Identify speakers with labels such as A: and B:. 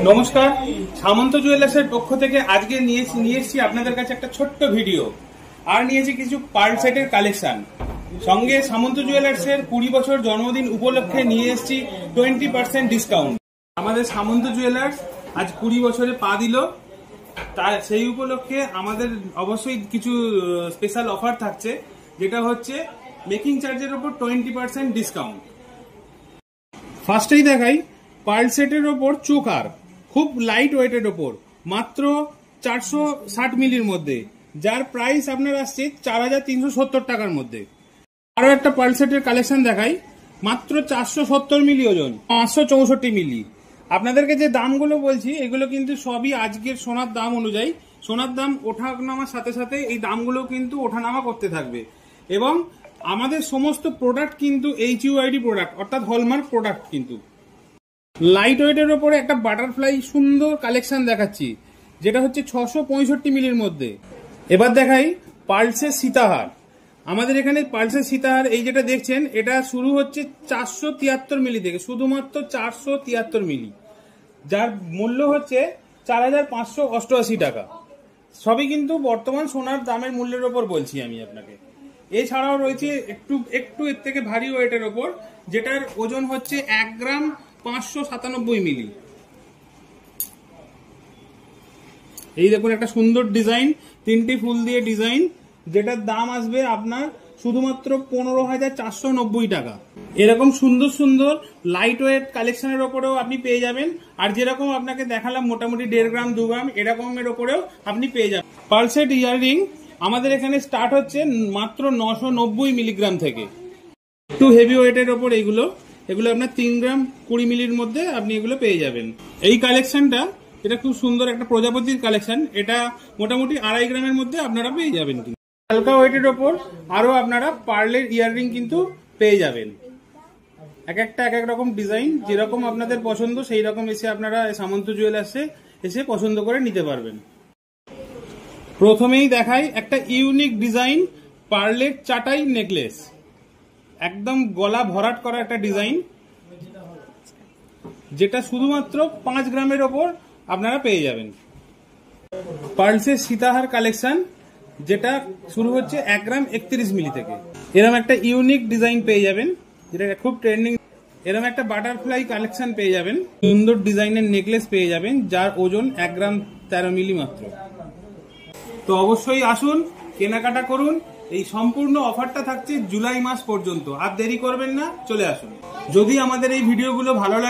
A: নমস্কার, সামন্ত জুয়েলার্সের পক্ষ থেকে আজকে নিয়ে এসেছি আপনাদের কাছে একটা ছোট্ট ভিডিও আর নিয়েছি কিছু পার্ল সেটের কালেকশন। সঙ্গে সামন্ত জুয়েলার্সের 20 বছর জন্মদিন উপলক্ষে নিয়ে এসেছি 20% ডিসকাউন্ট। আমাদের সামন্ত জুয়েলার্স আজ 20 বছরে পা দিল, তার সেই উপলক্ষে আমাদের অবশ্যই কিছু স্পেশাল অফার থাকছে, যেটা হচ্ছে মেকিং চার্জের উপর 20% ডিসকাউন্ট। ফার্স্টেই দেখাই পার্ল সেটের ওপর চোকার, খুব লাইট ওয়েটের ওপর, মাত্র 460 মিলির মধ্যে, যার প্রাইস আপনার আসছে 4370 টাকার মধ্যে। আরো একটা পার্ল সেটের কালেকশন দেখাই, মাত্র 470 মিলি ওজন, 564 মিলি। আপনাদেরকে যে দামগুলো বলছি এগুলো কিন্তু সবই আজকের সোনার দাম অনুযায়ী। সোনার দাম ওঠা নামার সাথে সাথে এই দামগুলো কিন্তু ওঠানামা করতে থাকবে, এবং আমাদের সমস্ত প্রোডাক্ট কিন্তু HUID প্রোডাক্ট, অর্থাৎ হলমার্ক প্রোডাক্ট। কিন্তু লাইট ওয়েটের ওপরে একটা বাটারফ্লাই সুন্দর কালেকশন দেখাচ্ছি, যেটা হচ্ছে 665 মিলির মধ্যে। এবার দেখাই পালসের সীতাহার। আমাদের এখানে পালসের সীতাহার এই যেটা দেখছেন, এটা শুরু হচ্ছে 473 মিলি থেকে, শুধুমাত্র 473 মিলি, যার মূল্য হচ্ছে 4588 টাকা। সবই কিন্তু বর্তমান সোনার দামের মূল্যের ওপর বলছি আমি আপনাকে। এছাড়াও রয়েছে একটু এর থেকে ভারী ওয়েটের ওপর, যেটার ওজন হচ্ছে 1 গ্রাম 597 মিলি। এই দেখুন একটা সুন্দর ডিজাইন, 3টি ফুল দিয়ে ডিজাইন, যেটার দাম আসবে আপনার শুধুমাত্র 15,490 টাকা। এরকম সুন্দর সুন্দর লাইট ওয়েট কালেকশনের ওপরেও আপনি পেয়ে যাবেন। আর যেরকম আপনাকে দেখালাম মোটামুটি 1.5 গ্রাম 2 গ্রাম এরকমের ওপরেও আপনি পেয়ে যাবেন। পার্ল সেট ইয়াররিং আমাদের এখানে স্টার্ট হচ্ছে মাত্র 990 মিলিগ্রাম থেকে। একটু হেভি ওয়েটের ওপর এগুলো আপনার 3 গ্রাম 20 মিলির মধ্যে আপনি এগুলো পেয়ে যাবেন। এই কালেকশনটা এটা খুব সুন্দর একটা প্রজাপতির কালেকশন, এটা মোটামুটি 2.5 গ্রামের মধ্যে আপনারা পেয়ে যাবেন। হালকা ওয়েটের ওপর আরো আপনারা পার্লের ইয়াররিং কিন্তু পেয়ে যাবেন। এক এক রকম ডিজাইন, যেরকম আপনাদের পছন্দ সেই রকম এসে আপনারা সামন্ত জুয়েলার্সে এসে পছন্দ করে নিতে পারবেন। প্রথমেই দেখাই একটা ইউনিক ডিজাইন, পার্লের চাটাই নেকলেস, একদম গলা ভরাট করা একটা ডিজাইন, যেটা শুধুমাত্র 5 গ্রামের ওপর আপনারা পেয়ে যাবেন। পার্লসের সীতাহার কালেকশন, যেটা শুরু হচ্ছে 1 গ্রাম 31 মিলি থেকে। এরকম একটা ইউনিক ডিজাইন পেয়ে যাবেন, যেটা খুব ট্রেন্ডিং। এরকম একটা বাটারফ্লাই কালেকশন পেয়ে যাবেন, সুন্দর ডিজাইনের নেকলেস পেয়ে যাবেন, যার ওজন 1 গ্রাম 13 মিলি মাত্র। তো অবশ্যই আসুন, কেনাকাটা করুন। এই সম্পূর্ণ অফারটা থাকছে জুলাই মাস পর্যন্ত, আর দেরি করবেন না, চলে আসুন। যদি আমাদের এই ভিডিওগুলো ভালো লাগে